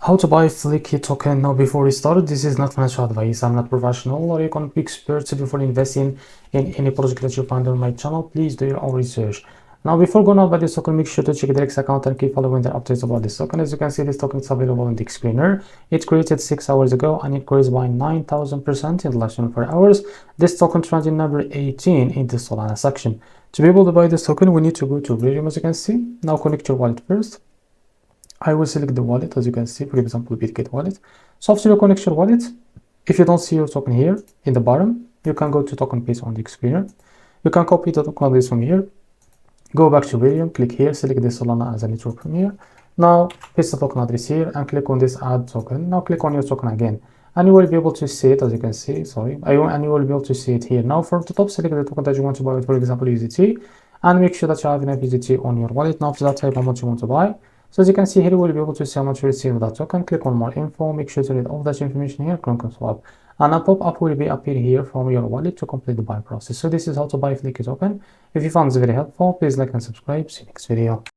How to buy Flicky token. Now, before we start, this is not financial advice. I'm not professional or economic expert. Before investing in any project that you find on my channel, please do your own research. Now, before going on by this token, make sure to check the X account and keep following the updates about this token. As you can see, this token is available on the screener. It created 6 hours ago and it grows by 9,000% in the last 24 hours. This token trending number 18 in the Solana section. To be able to buy this token, we need to go to Ethereum, as you can see. Now, connect your wallet first. I will select the wallet, as you can see, for example, Bitget wallet. So after you connect your wallet, if you don't see your token here in the bottom, you can go to token paste on the screener. You can copy the token address from here, go back to Ethereum, click here, select the Solana as a network from here. Now paste the token address here and click on this add token. Now click on your token again, and you will be able to see it, as you can see, and you will be able to see it here. Now from the top, select the token that you want to buy, for example, USDT, and make sure that you have enough USDT on your wallet. Now after that, type how much you want to buy. So as you can see here, you will be able to see how much you receive that token. Click on more info, make sure to read all that information here, click on swap. And a pop-up will be appear here from your wallet to complete the buy process. So this is how to buy Flicky token. If you found this very helpful, please like and subscribe. See you next video.